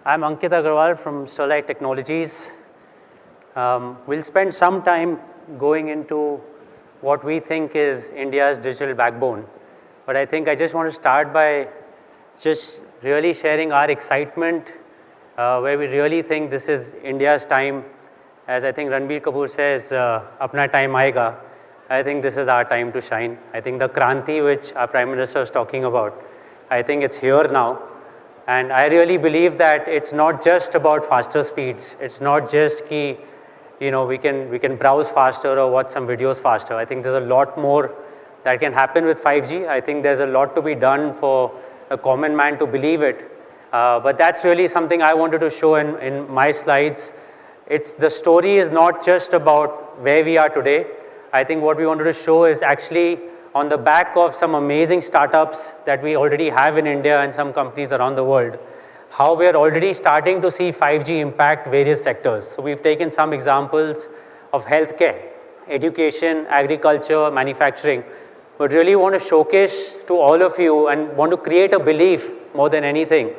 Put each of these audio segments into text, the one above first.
I'm Ankit Agarwal from Sterlite Technologies. We'll spend some time going into what we think is India's digital backbone. But I think I just want to start by just really sharing our excitement where we really think this is India's time. As I think Ranbir Kapoor says, apna time aayega. I think this is our time to shine. I think the Kranti which our Prime Minister is talking about, I think it's here now. And I really believe that it's not just about faster speeds. It's not just we can browse faster or watch some videos faster. I think there's a lot more that can happen with 5G. I think there's a lot to be done for a common man to believe it. But that's really something I wanted to show in my slides. The story is not just about where we are today. I think what we wanted to show is actually on the back of some amazing startups that we already have in India and some companies around the world, how we are already starting to see 5G impact various sectors. So we've taken some examples of healthcare, education, agriculture, manufacturing, but really want to showcase to all of you and want to create a belief more than anything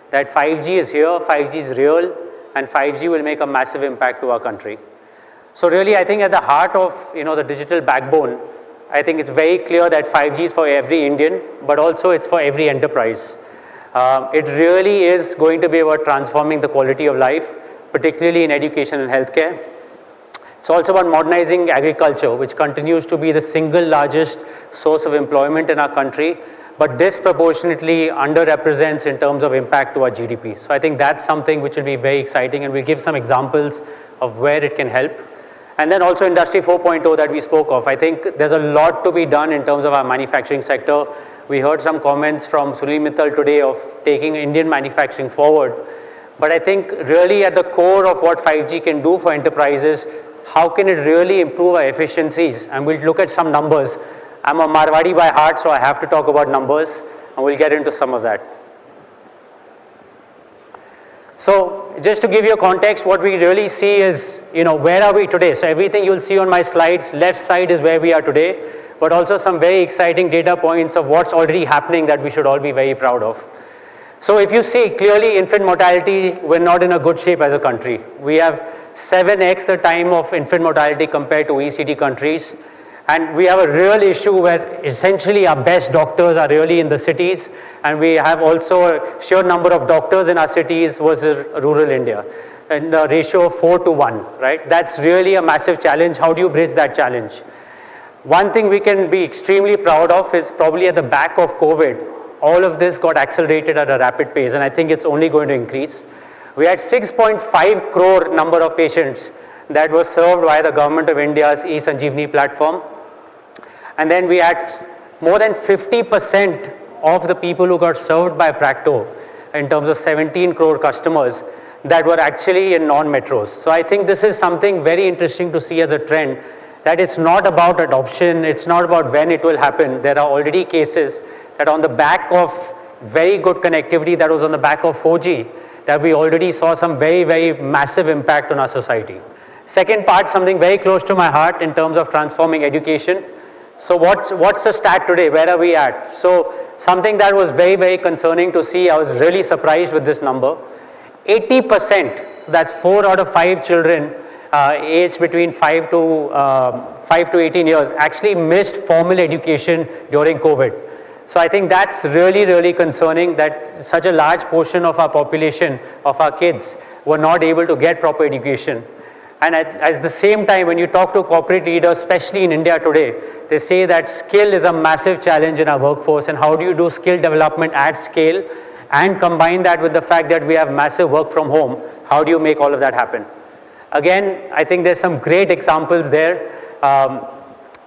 that 5G is here, 5G is real, and 5G will make a massive impact to our country. So really, I think at the heart of the digital backbone, I think it's very clear that 5G is for every Indian, but also it's for every enterprise. It really is going to be about transforming the quality of life, particularly in education and healthcare. It's also about modernizing agriculture, which continues to be the single largest source of employment in our country, but disproportionately underrepresents in terms of impact to our GDP. So I think that's something which will be very exciting, and we'll give some examples of where it can help. And then also Industry 4.0 that we spoke of. I think there's a lot to be done in terms of our manufacturing sector. We heard some comments from Sunil Mittal today of taking Indian manufacturing forward. But I think really at the core of what 5G can do for enterprises, how can it really improve our efficiencies? And we'll look at some numbers. I'm a Marwadi by heart, so I have to talk about numbers, and we'll get into some of that. So just to give you a context, what we really see is, where are we today? So everything you'll see on my slides, left side is where we are today, but also some very exciting data points of what's already happening that we should all be very proud of. So if you see clearly infant mortality, we're not in a good shape as a country. We have 7x the time of infant mortality compared to OECD countries. And we have a real issue where essentially our best doctors are really in the cities, and we have also a sheer number of doctors in our cities versus rural India, and the ratio of 4:1, right? That's really a massive challenge. How do you bridge that challenge? One thing we can be extremely proud of is probably at the back of COVID, all of this got accelerated at a rapid pace, and I think it's only going to increase. We had 6.5 crore number of patients that were served by the Government of India's eSanjeevani platform. And then we had more than 50% of the people who got served by Practo in terms of 17 crore customers that were actually in non-metros. So I think this is something very interesting to see as a trend, that it's not about adoption, it's not about when it will happen. There are already cases that on the back of very good connectivity that was on the back of 4G, that we already saw some very, very massive impact on our society. Second part, something very close to my heart in terms of transforming education. So what's the stat today? Where are we at? So something that was very, very concerning to see, I was really surprised with this number. 80%, so that's 4 out of 5 children aged between 5 to 18 years actually missed formal education during COVID. So I think that's really, really concerning that such a large portion of our population, of our kids, were not able to get proper education. And at the same time, when you talk to corporate leaders, especially in India today, they say that skill is a massive challenge in our workforce, and how do you do skill development at scale and combine that with the fact that we have massive work from home? How do you make all of that happen? Again, I think there's some great examples there.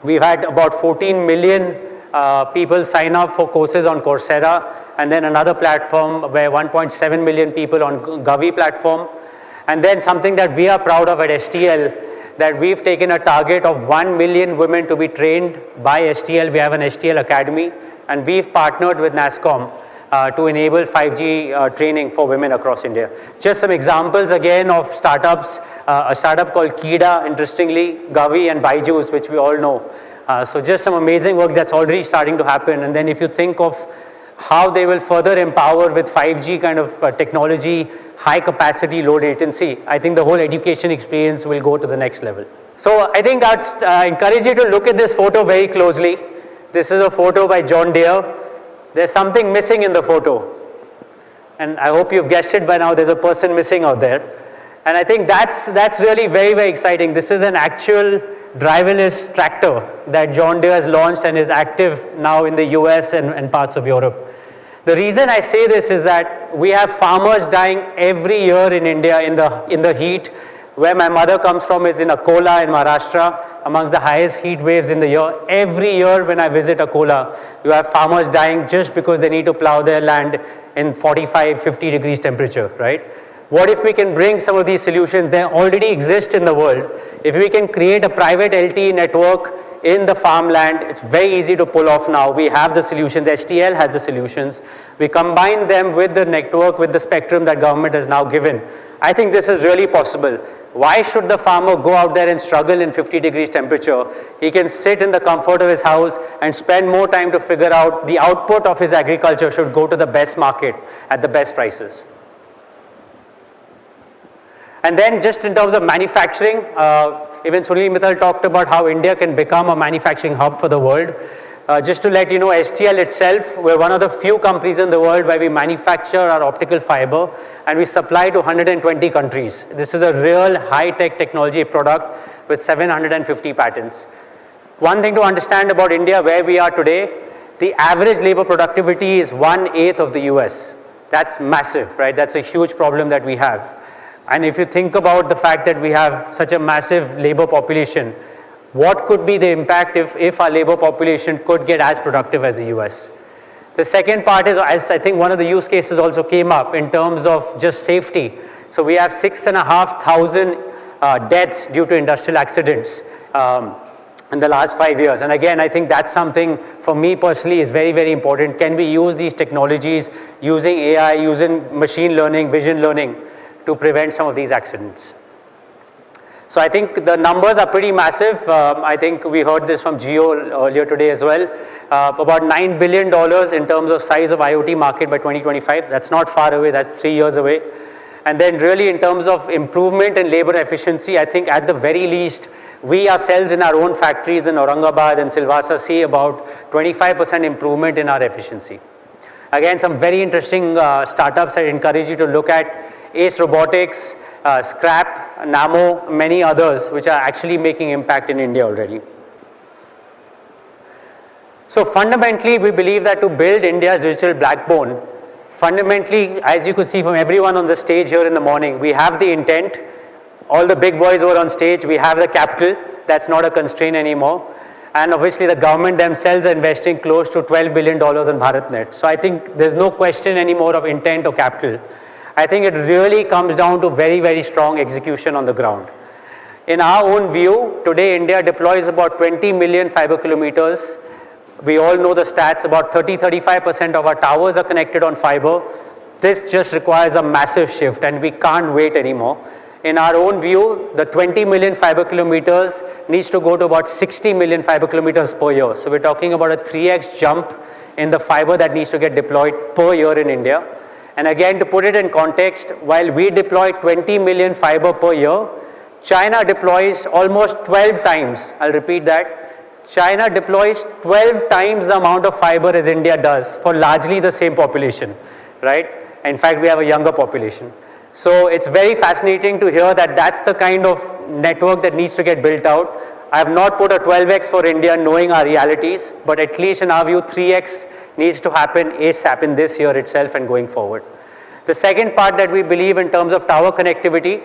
We've had about 14 million people sign up for courses on Coursera, and then another platform where 1.7 million people on Gavi platform. And then something that we are proud of at STL, that we've taken a target of 1 million women to be trained by STL. We have an STL Academy, and we've partnered with NASSCOM to enable 5G training for women across India. Just some examples again of startups, a startup called Kida, interestingly, Gavi and Byju's, which we all know. So just some amazing work that's already starting to happen. And then if you think of how they will further empower with 5G kind of technology, high capacity, low latency, I think the whole education experience will go to the next level. So I think I'd encourage you to look at this photo very closely. This is a photo by John Deere. There's something missing in the photo. And I hope you've guessed it by now, there's a person missing out there. And I think that's really very, very exciting. This is an actual driverless tractor that John Deere has launched and is active now in the US and parts of Europe. The reason I say this is that we have farmers dying every year in India in the heat. Where my mother comes from is in Akola in Maharashtra, amongst the highest heat waves in the year. Every year when I visit Akola, you have farmers dying just because they need to plow their land in 45, 50 degrees temperature, right? What if we can bring some of these solutions that already exist in the world? If we can create a private LTE network in the farmland, it's very easy to pull off now. We have the solutions, STL has the solutions. We combine them with the network, with the spectrum that government has now given. I think this is really possible. Why should the farmer go out there and struggle in 50 degrees temperature? He can sit in the comfort of his house and spend more time to figure out the output of his agriculture should go to the best market at the best prices. And then just in terms of manufacturing, even Sunil Mittal talked about how India can become a manufacturing hub for the world. Just to let you know, STL itself, we're one of the few companies in the world where we manufacture our optical fiber and we supply to 120 countries. This is a real high-tech technology product with 750 patents. One thing to understand about India, where we are today, the average labor productivity is 1/8 of the US. That's massive, right? That's a huge problem that we have. And if you think about the fact that we have such a massive labor population, what could be the impact if our labor population could get as productive as the US? The second part is, as I think one of the use cases also came up in terms of just safety. So we have 6,500 deaths due to industrial accidents in the last 5 years. And again, I think that's something for me personally is very, very important. Can we use these technologies using AI, using machine learning, vision learning to prevent some of these accidents? So I think the numbers are pretty massive. I think we heard this from Geo earlier today as well. About $9 billion in terms of size of IoT market by 2025. That's not far away, that's 3 years away. And then really in terms of improvement in labor efficiency, I think at the very least, we ourselves in our own factories in Aurangabad and Silvassa see about 25% improvement in our efficiency. Again, some very interesting startups I encourage you to look at. Ace Robotics, Scrap, Namo, many others which are actually making impact in India already. So fundamentally, we believe that to build India's digital backbone, fundamentally, as you could see from everyone on the stage here in the morning, we have the intent. All the big boys were on stage. We have the capital. That's not a constraint anymore. And obviously, the government themselves are investing close to $12 billion in BharatNet. So I think there's no question anymore of intent or capital. I think it really comes down to very, very strong execution on the ground. In our own view, today India deploys about 20 million fiber kilometers. We all know the stats, about 30-35% of our towers are connected on fiber. This just requires a massive shift and we can't wait anymore. In our own view, the 20 million fiber kilometers needs to go to about 60 million fiber kilometers per year. So we're talking about a 3x jump in the fiber that needs to get deployed per year in India. And again, to put it in context, while we deploy 20 million fiber per year, China deploys almost 12 times. I'll repeat that. China deploys 12 times the amount of fiber as India does for largely the same population, right? In fact, we have a younger population. So it's very fascinating to hear that that's the kind of network that needs to get built out. I have not put a 12x for India knowing our realities, but at least in our view, 3x needs to happen ASAP in this year itself and going forward. The second part that we believe in terms of tower connectivity,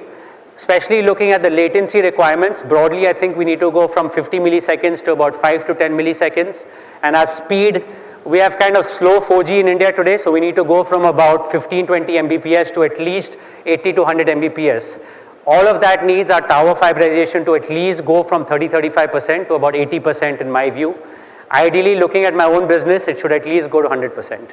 especially looking at the latency requirements, broadly I think we need to go from 50 milliseconds to about 5 to 10 milliseconds. And our speed, we have kind of slow 4G in India today, so we need to go from about 15-20 Mbps to at least 80 to 100 Mbps. All of that needs our tower fiberization to at least go from 30-35% to about 80% in my view. Ideally, looking at my own business, it should at least go to 100%.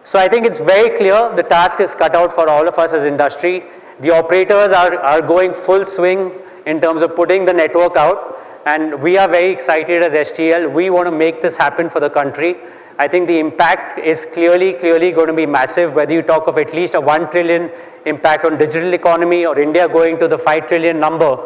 So I think it's very clear the task is cut out for all of us as industry. The operators are going full swing in terms of putting the network out, and we are very excited as STL. We want to make this happen for the country, I think the impact is clearly going to be massive, whether you talk of at least a 1 trillion impact on digital economy or India going to the 5 trillion number.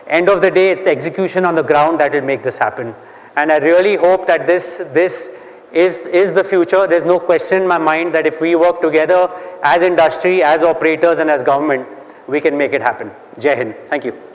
End of the day, it's the execution on the ground that will make this happen. And I really hope that this is the future. There's no question in my mind that if we work together as industry, as operators and as government, we can make it happen. Jai Hind. Thank you.